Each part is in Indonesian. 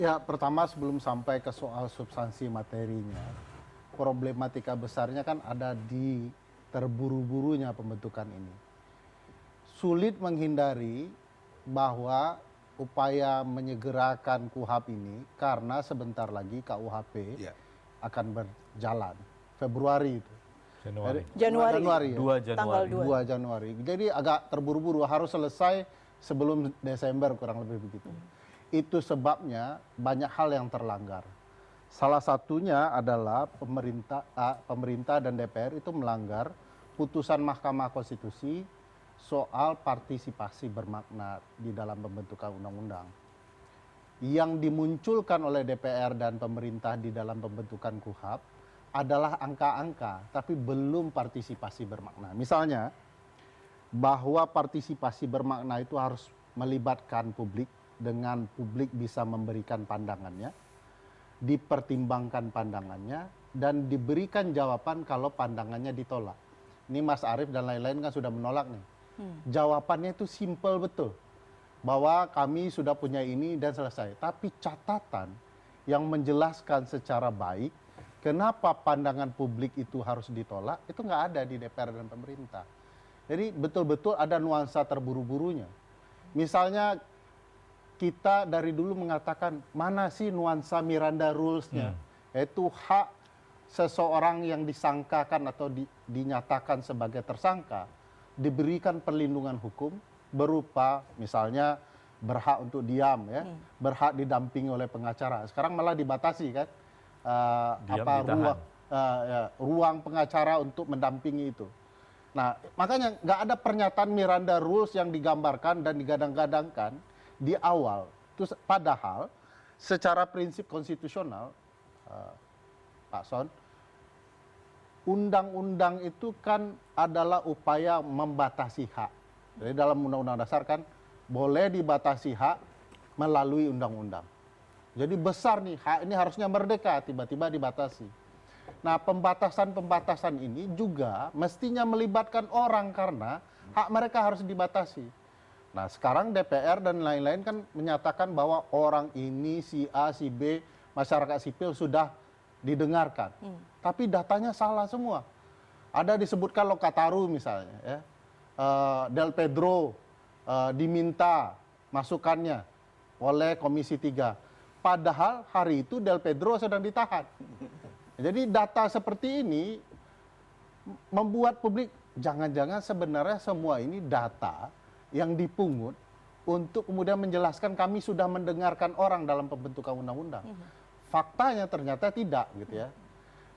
Ya, pertama sebelum sampai ke soal substansi materinya, problematika besarnya kan ada di terburu-burunya pembentukan ini. Sulit menghindari bahwa upaya menyegerakan KUHP ini karena sebentar lagi KUHP Ya. akan berjalan Februari itu. Januari. Januari ya? 2 Januari. Tanggal 2 Januari. Jadi agak terburu-buru, harus selesai sebelum Desember kurang lebih begitu. Itu sebabnya banyak hal yang terlanggar. Salah satunya adalah pemerintah dan DPR itu melanggar putusan Mahkamah Konstitusi soal partisipasi bermakna di dalam pembentukan undang-undang. Yang dimunculkan oleh DPR dan pemerintah di dalam pembentukan KUHP adalah angka-angka, tapi belum partisipasi bermakna. Misalnya, bahwa partisipasi bermakna itu harus melibatkan publik, dengan publik bisa memberikan pandangannya, dipertimbangkan pandangannya, dan diberikan jawaban kalau pandangannya ditolak. Ini Mas Arief dan lain-lain kan sudah menolak nih. Jawabannya itu simpel betul, bahwa kami sudah punya ini dan selesai. Tapi catatan yang menjelaskan secara baik kenapa pandangan publik itu harus ditolak, itu nggak ada di DPR dan pemerintah. Jadi betul-betul ada nuansa terburu-burunya. Misalnya kita dari dulu mengatakan mana sih nuansa Miranda Rules-nya, yaitu hak seseorang yang disangkakan atau dinyatakan sebagai tersangka diberikan perlindungan hukum berupa misalnya berhak untuk diam, ya, berhak didampingi oleh pengacara. Sekarang malah dibatasi kan, ruang pengacara untuk mendampingi itu. Nah, makanya nggak ada pernyataan Miranda Rules yang digambarkan dan digadang-gadangkan di awal. Terus padahal secara prinsip konstitusional, Pak Son, undang-undang itu kan adalah upaya membatasi hak. Jadi dalam undang-undang dasar kan boleh dibatasi hak melalui undang-undang. Jadi besar nih, hak ini harusnya merdeka, tiba-tiba dibatasi. Nah, pembatasan-pembatasan ini juga mestinya melibatkan orang karena hak mereka harus dibatasi. Nah, sekarang DPR dan lain-lain kan menyatakan bahwa orang ini, si A, si B, masyarakat sipil sudah didengarkan. Tapi datanya salah semua. Ada disebutkan Lokataru misalnya, ya. Del Pedro diminta masukannya oleh Komisi 3. Padahal hari itu Del Pedro sedang ditahan. Jadi data seperti ini membuat publik, jangan-jangan sebenarnya semua ini data yang dipungut untuk kemudian menjelaskan kami sudah mendengarkan orang dalam pembentukan undang-undang. Faktanya ternyata tidak, gitu ya.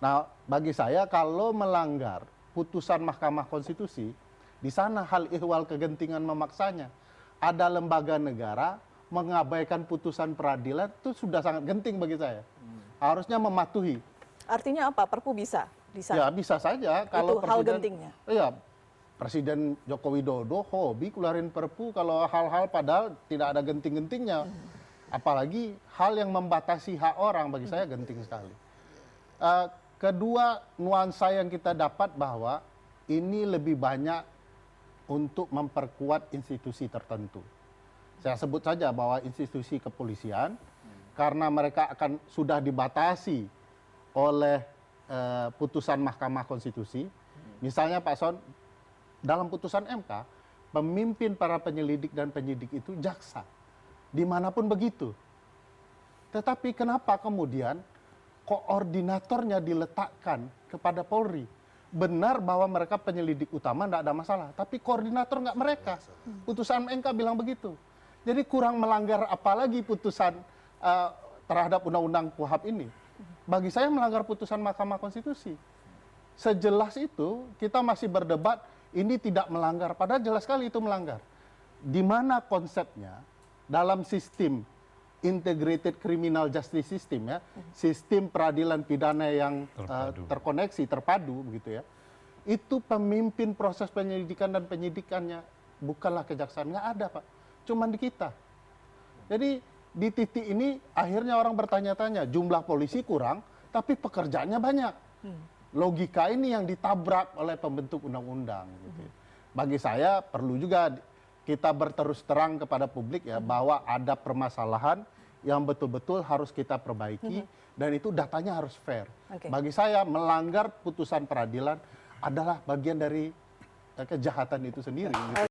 Nah, bagi saya kalau melanggar putusan Mahkamah Konstitusi, di sana hal ihwal kegentingan memaksanya. Ada lembaga negara mengabaikan putusan peradilan, itu sudah sangat genting bagi saya. Harusnya mematuhi. Artinya apa? Perpu bisa di sana? Ya, bisa saja. Kalau itu hal gentingnya? Iya, Presiden Joko Widodo hobi keluarin perpu kalau hal-hal padahal tidak ada genting-gentingnya. Apalagi hal yang membatasi hak orang, bagi saya genting sekali. Kedua, nuansa yang kita dapat bahwa ini lebih banyak untuk memperkuat institusi tertentu. Saya sebut saja bahwa institusi kepolisian, karena mereka akan sudah dibatasi oleh putusan Mahkamah Konstitusi. Misalnya Pak Son, dalam putusan MK, pemimpin para penyelidik dan penyidik itu jaksa. Dimanapun begitu. Tetapi kenapa kemudian koordinatornya diletakkan kepada Polri? Benar bahwa mereka penyelidik utama, tidak ada masalah. Tapi koordinator nggak mereka. Putusan MK bilang begitu. Jadi kurang melanggar apalagi putusan terhadap undang-undang KUHP ini. Bagi saya melanggar putusan Mahkamah Konstitusi. Sejelas itu kita masih berdebat ini tidak melanggar. Padahal jelas sekali itu melanggar. Di mana konsepnya dalam sistem integrated criminal justice system, ya, sistem peradilan pidana yang terkoneksi, terpadu begitu ya. Itu pemimpin proses penyelidikan dan penyidikannya bukanlah kejaksaan, nggak ada Pak, cuman di kita. Jadi di titik ini akhirnya orang bertanya-tanya, jumlah polisi kurang, tapi pekerjaannya banyak. Logika ini yang ditabrak oleh pembentuk undang-undang. Gitu. Bagi saya perlu juga kita berterus terang kepada publik ya bahwa ada permasalahan yang betul-betul harus kita perbaiki dan itu datanya harus fair. Oke. Bagi saya melanggar putusan peradilan adalah bagian dari kejahatan itu sendiri. Gitu.